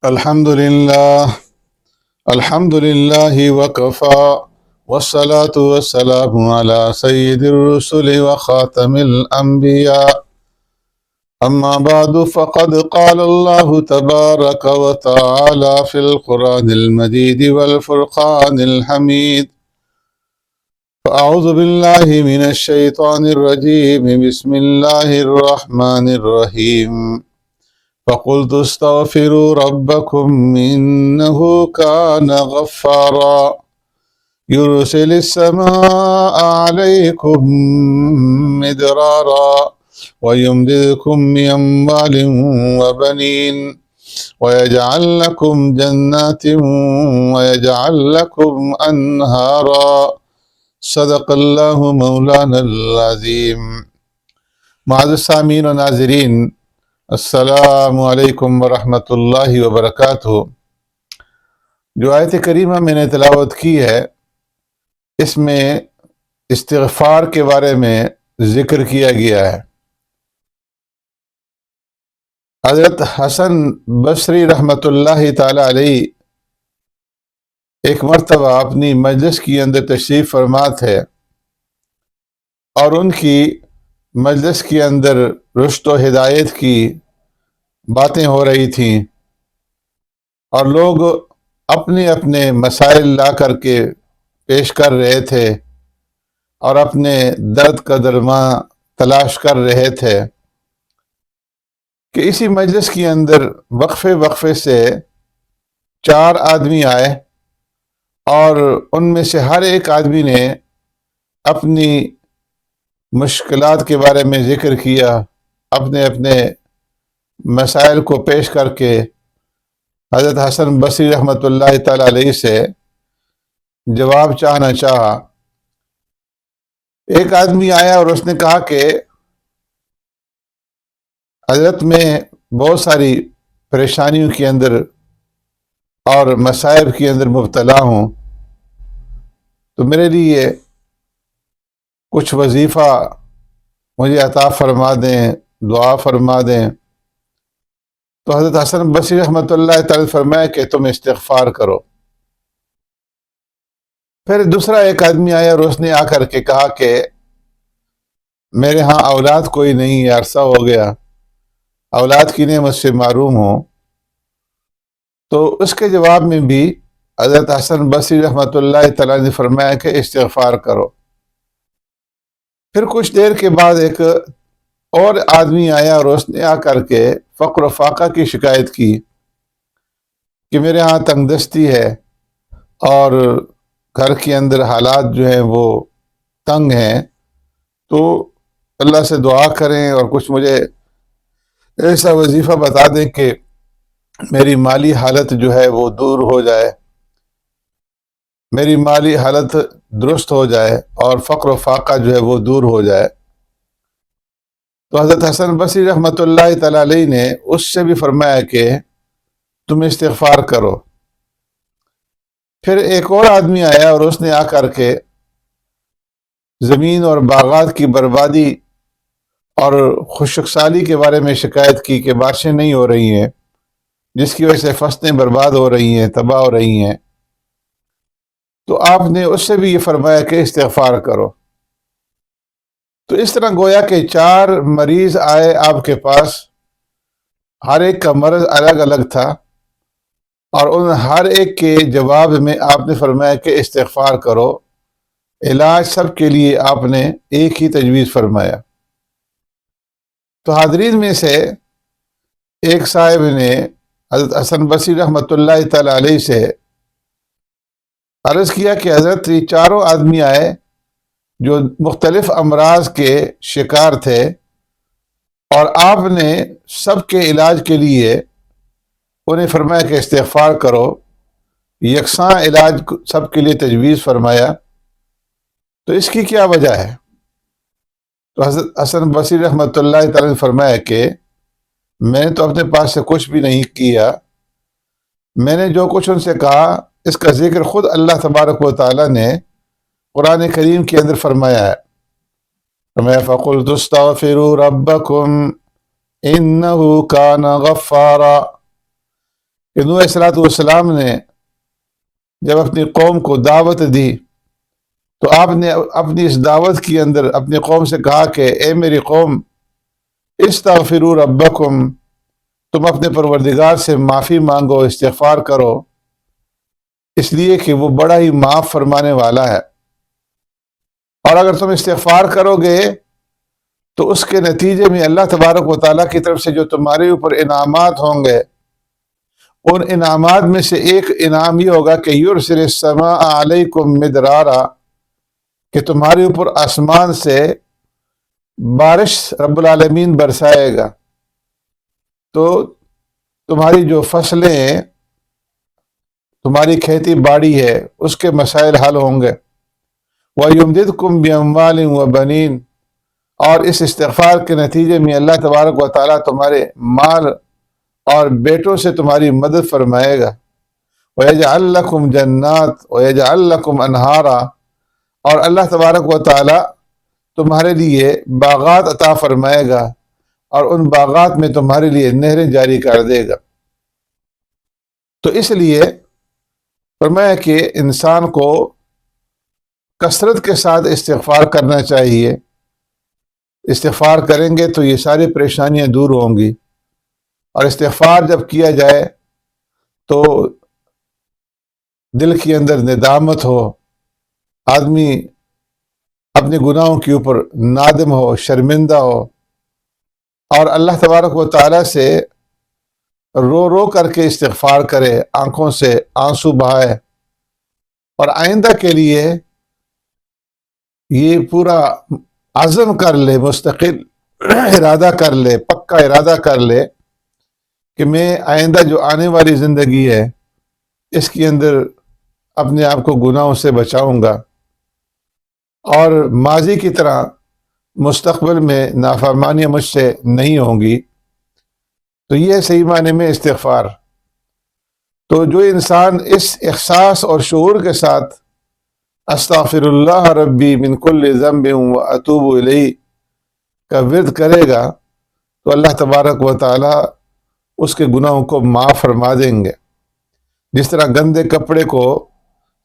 الحمد لله وكفى والصلاة والسلام على سيد الرسل وخاتم الأنبياء. أما بعد فقد قال الله تبارك وتعالى في القرآن المجيد والفرقان الحميد. فأعوذ بالله من الشيطان الرجيم. بسم الله الرحمن الرحيم. فقلت استغفروا ربكم إنه كان غفارا يرسل السماء عليكم مدرارا ويمددكم بأموال وبنين ويجعل لكم جنات ويجعل لكم أنهارا صدق الله مولانا العظيم. معزز سامعین و ناظرین، السلام علیکم ورحمۃ اللہ وبرکاتہ۔ جو آیت کریمہ میں نے تلاوت کی ہے، اس میں استغفار کے بارے میں ذکر کیا گیا ہے۔ حضرت حسن بصری رحمۃ اللہ تعالی علیہ ایک مرتبہ اپنی مجلس کے اندر تشریف فرما تھے، اور ان کی مجلس کے اندر رشد و ہدایت کی باتیں ہو رہی تھیں، اور لوگ اپنے اپنے مسائل لا کر کے پیش کر رہے تھے اور اپنے درد کا درماں تلاش کر رہے تھے کہ اسی مجلس کے اندر وقفے وقفے سے 4 آدمی آئے، اور ان میں سے ہر ایک آدمی نے اپنی مشکلات کے بارے میں ذکر کیا، اپنے اپنے مسائل کو پیش کر کے حضرت حسن بصری رحمۃ اللہ تعالی علیہ سے جواب چاہنا چاہا۔ ایک آدمی آیا اور اس نے کہا کہ حضرت میں بہت ساری پریشانیوں کے اندر اور مصائب کے اندر مبتلا ہوں، تو میرے لیے کچھ وظیفہ مجھے عطا فرما دیں، دعا فرما دیں۔ تو حضرت حسن بصری رحمۃ اللہ تعالی فرمایا کہ تم استغفار کرو۔ پھر دوسرا ایک آدمی آیا اور اس نے آ کر کے کہا کہ میرے ہاں اولاد کوئی نہیں ہے، عرصہ ہو گیا، اولاد کی نعمت سے محروم ہوں۔ تو اس کے جواب میں بھی حضرت حسن بصری رحمۃ اللہ تعالی نے فرمایا کہ استغفار کرو۔ پھر کچھ دیر کے بعد ایک اور آدمی آیا اور اس نے آ کر کے فقر و فاقہ کی شکایت کی کہ میرے ہاں تنگ دستی ہے، اور گھر کے اندر حالات جو ہیں وہ تنگ ہیں، تو اللہ سے دعا کریں اور کچھ مجھے ایسا وظیفہ بتا دیں کہ میری مالی حالت جو ہے وہ دور ہو جائے، میری مالی حالت درست ہو جائے اور فقر و فاقہ جو ہے وہ دور ہو جائے۔ تو حضرت حسن بصری رحمۃ اللہ تعالی علیہ نے اس سے بھی فرمایا کہ تم استغفار کرو۔ پھر ایک اور آدمی آیا اور اس نے آ کر کے زمین اور باغات کی بربادی اور خشک سالی کے بارے میں شکایت کی کہ بارشیں نہیں ہو رہی ہیں، جس کی وجہ سے فصلیں برباد ہو رہی ہیں، تباہ ہو رہی ہیں۔ تو آپ نے اس سے بھی یہ فرمایا کہ استغفار کرو۔ تو اس طرح گویا کہ 4 مریض آئے آپ کے پاس، ہر ایک کا مرض الگ الگ تھا، اور ان ہر ایک کے جواب میں آپ نے فرمایا کہ استغفار کرو۔ علاج سب کے لیے آپ نے ایک ہی تجویز فرمایا۔ تو حاضرین میں سے ایک صاحب نے حضرت حسن بصری رحمۃ اللہ تعالی علیہ سے عرض کیا کہ حضرت یہ 4 آدمی آئے جو مختلف امراض کے شکار تھے، اور آپ نے سب کے علاج کے لیے انہیں فرمایا کہ استغفار کرو، یکساں علاج سب کے لیے تجویز فرمایا، تو اس کی کیا وجہ ہے؟ تو حضرت حسن بصری رحمۃ اللہ تعالی نے فرمایا کہ میں نے تو اپنے پاس سے کچھ بھی نہیں کیا، میں نے جو کچھ ان سے کہا اس کا ذکر خود اللہ تبارک و تعالی نے قرآن کریم کے اندر فرمایا ہے۔ فرمایا فَقُلْتُ اسْتَغْفِرُوا رَبَّكُمْ إِنَّهُ كَانَ غَفَّارًا، کہ نوح علیہ السلام نے جب اپنی قوم کو دعوت دی تو آپ نے اپنی اس دعوت کے اندر اپنی قوم سے کہا کہ اے میری قوم استغفروا ربکم، تم اپنے پروردگار سے معافی مانگو، استغفار کرو، اس لیے کہ وہ بڑا ہی معاف فرمانے والا ہے۔ اور اگر تم استغفار کرو گے تو اس کے نتیجے میں اللہ تبارک و تعالیٰ کی طرف سے جو تمہارے اوپر انعامات ہوں گے، ان انعامات میں سے ایک انعام یہ ہوگا کہ یرسل السماء علیکم مدرارا، کہ تمہارے اوپر آسمان سے بارش رب العالمین برسائے گا، تو تمہاری جو فصلیں ہیں، تمہاری کھیتی باڑی ہے، اس کے مسائل حل ہوں گے۔ وَيُمْدِدْكُمْ بِأَمْوَالٍ وَبَنِينَ، اور اس استغفار کے نتیجے میں اللہ تبارک و تعالیٰ تمہارے مال اور بیٹوں سے تمہاری مدد فرمائے گا۔ وَيَجْعَلْ لَكُمْ جَنَّاتٍ وَيَجْعَلْ لَكُمْ أَنْهَارًا، اور اللہ تبارک و تعالیٰ تمہارے لیے باغات عطا فرمائے گا، اور ان باغات میں تمہارے لیے نہریں جاری کر دے گا۔ تو اس لیے فرمایا کہ انسان کو کثرت کے ساتھ استغفار کرنا چاہیے۔ استغفار کریں گے تو یہ ساری پریشانیاں دور ہوں گی، اور استغفار جب کیا جائے تو دل کے اندر ندامت ہو، آدمی اپنے گناہوں کے اوپر نادم ہو، شرمندہ ہو، اور اللہ تبارک و تعالیٰ سے رو رو کر کے استغفار کرے، آنکھوں سے آنسو بہائے، اور آئندہ کے لیے یہ پورا عزم کر لے، مستقل ارادہ کر لے، پکا ارادہ کر لے کہ میں آئندہ جو آنے والی زندگی ہے اس کے اندر اپنے آپ کو گناہوں سے بچاؤں گا، اور ماضی کی طرح مستقبل میں نافرمانیاں مجھ سے نہیں ہوں گی۔ تو یہ ہے صحیح معنی میں استغفار۔ تو جو انسان اس احساس اور شعور کے ساتھ استغفر اللہ ربی من کل ذنب واتوب الیہ کا ورد کرے گا تو اللہ تبارک و تعالی اس کے گناہوں کو معاف فرما دیں گے۔ جس طرح گندے کپڑے کو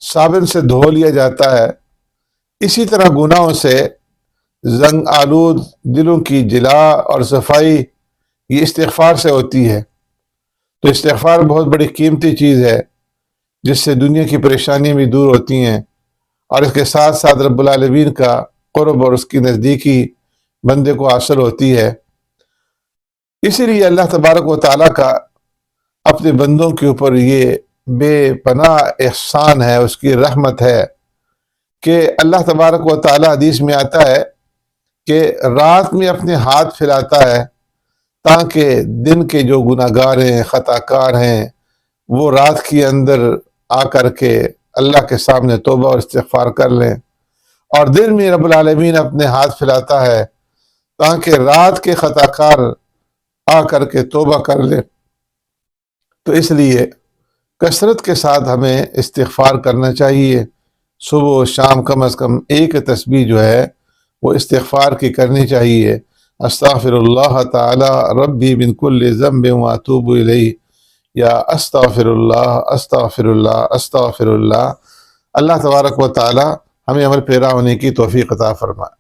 صابن سے دھو لیا جاتا ہے، اسی طرح گناہوں سے زنگ آلود دلوں کی جلا اور صفائی یہ استغفار سے ہوتی ہے۔ تو استغفار بہت بڑی قیمتی چیز ہے، جس سے دنیا کی پریشانیاں بھی دور ہوتی ہیں، اور اس کے ساتھ ساتھ رب العالمین کا قرب اور اس کی نزدیکی بندے کو حاصل ہوتی ہے۔ اسی لیے اللہ تبارک و تعالیٰ کا اپنے بندوں کے اوپر یہ بے پناہ احسان ہے، اس کی رحمت ہے کہ اللہ تبارک و تعالیٰ حدیث میں آتا ہے کہ رات میں اپنے ہاتھ پھیلاتا ہے تاکہ دن کے جو گناہ گار ہیں، خطا کار ہیں، وہ رات کے اندر آ کر کے اللہ کے سامنے توبہ اور استغفار کر لیں، اور دن میں رب العالمین اپنے ہاتھ پھیلاتا ہے تاکہ رات کے خطا کار آ کر کے توبہ کر لیں۔ تو اس لیے کثرت کے ساتھ ہمیں استغفار کرنا چاہیے۔ صبح و شام کم از کم ایک تسبیح جو ہے وہ استغفار کی کرنی چاہیے۔ استغفر اللہ تعالی ربی من کل ذنب واتوب الیہ، یا استغفر اللہ استغفر اللہ استغفر اللہ۔ اللہ تبارک و تعالی ہمیں عمل پیرا ہونے کی توفیق عطا فرمائے۔